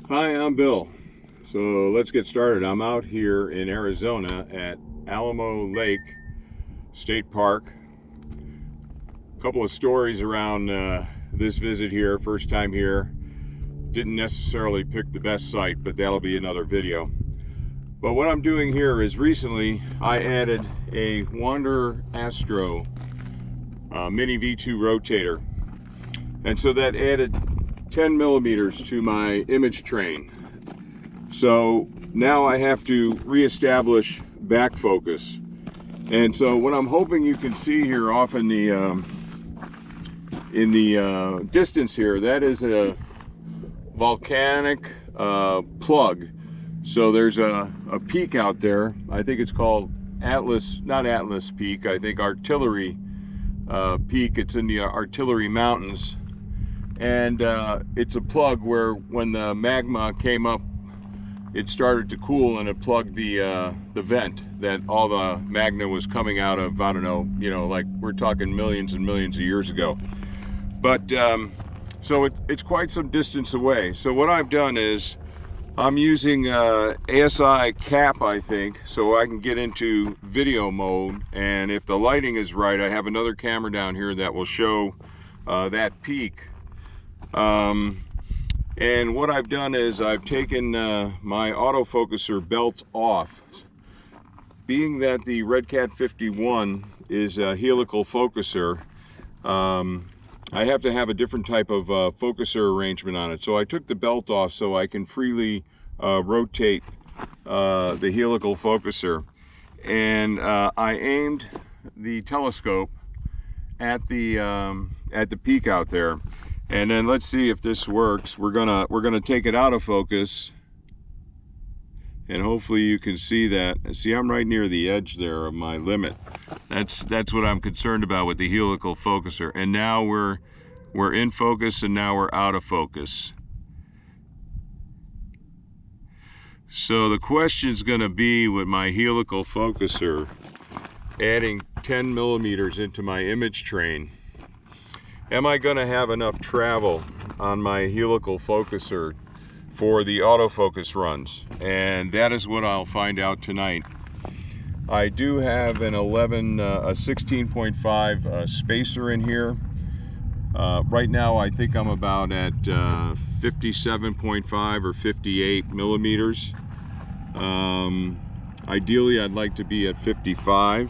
Hi, I'm Bill. So let's get started. I'm out here in Arizona at Alamo Lake State Park. A couple of stories around this visit here, first time here. Didn't necessarily pick the best site, but that'll be another video. But what I'm doing here is recently I added a WandererAstro Mini V2 rotator. And so that added 10 millimeters to my image train. So now I have to reestablish back focus. And so what I'm hoping you can see here off in the distance here, that is a volcanic plug. So there's a peak out there. I think it's called Atlas, not Atlas Peak, I think Artillery Peak. It's in the Artillery Mountains. And it's a plug where when the magma came up, it started to cool and it plugged the vent that all the magma was coming out of. I don't know, like we're talking millions and millions of years ago. But so it's quite some distance away. So what I've done is I'm using ASI cap, I think, so I can get into video mode. And if the lighting is right, I have another camera down here that will show that peak. And what I've done is I've taken my autofocuser belt off. Being that the RedCat 51 is a helical focuser, I have to have a different type of focuser arrangement on it. So I took the belt off so I can freely rotate the helical focuser. And I aimed the telescope at the peak out there. And then let's see if this works. We're gonna take it out of focus, and hopefully you can see that. See, I'm right near the edge there of my limit. That's what I'm concerned about with the helical focuser. And now we're in focus, and now we're out of focus. So the question's gonna be with my helical focuser, adding 10 millimeters into my image train. Am I going to have enough travel on my helical focuser for the autofocus runs? And that is what I'll find out tonight. I do have a 16.5 spacer in here. Right now I think I'm about at 57.5 or 58 millimeters. Ideally I'd like to be at 55.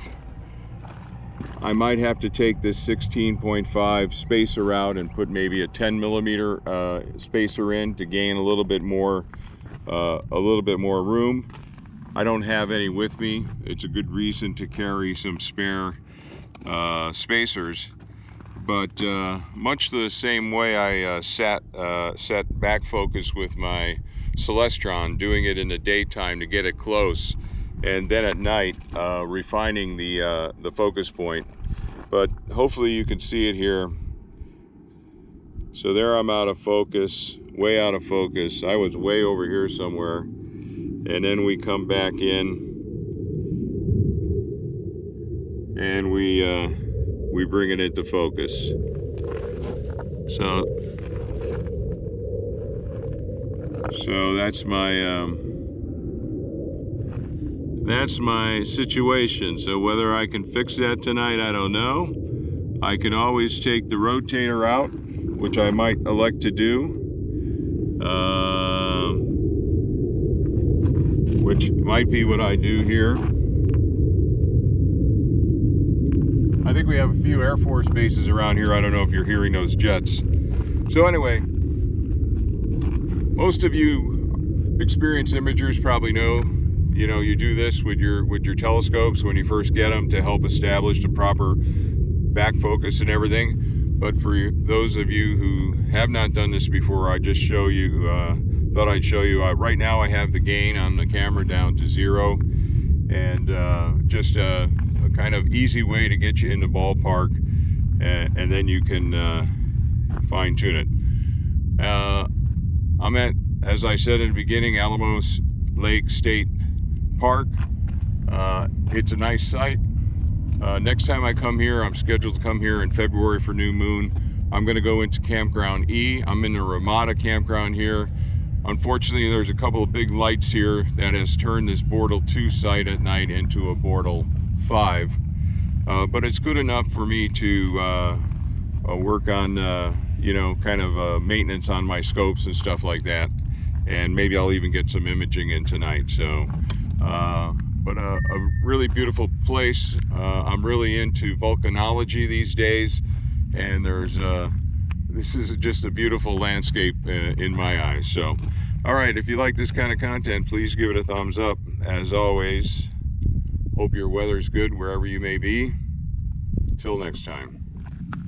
I might have to take this 16.5 spacer out and put maybe a 10 millimeter spacer in to gain a little bit more room. I don't have any with me. It's a good reason to carry some spare spacers. But much the same way I set back focus with my Celestron, doing it in the daytime to get it close, and then at night refining the focus point. But hopefully you can see it here. So there I'm out of focus, way out of focus. I was way over here somewhere, and then we come back in and we bring it into focus. So that's my situation. So whether I can fix that tonight, I don't know. I can always take the rotator out, which I might elect to do, which might be what I do here. I think we have a few Air Force bases around here. I don't know if you're hearing those jets. So anyway, most of you experienced imagers probably know, you do this with your telescopes when you first get them to help establish the proper back focus and everything. But for those of you who have not done this before, I just thought I'd show you. Right now I have the gain on the camera down to 0, and just a kind of easy way to get you in the ballpark, and then you can fine tune it. I'm at, as I said in the beginning, Alamo Lake State Park. It's a nice site. Next time I come here, I'm scheduled to come here in February for New Moon. I'm going to go into Campground E. I'm in the Ramada campground here. Unfortunately, there's a couple of big lights here that has turned this Bortle 2 site at night into a Bortle 5. But it's good enough for me to work on, you know, kind of maintenance on my scopes and stuff like that. And maybe I'll even get some imaging in tonight. So, but a really beautiful place. I'm really into volcanology these days, and there's this is just a beautiful landscape in my eyes. So, all right, if you like this kind of content, please give it a thumbs up. As always, hope your weather's good wherever you may be. Till next time.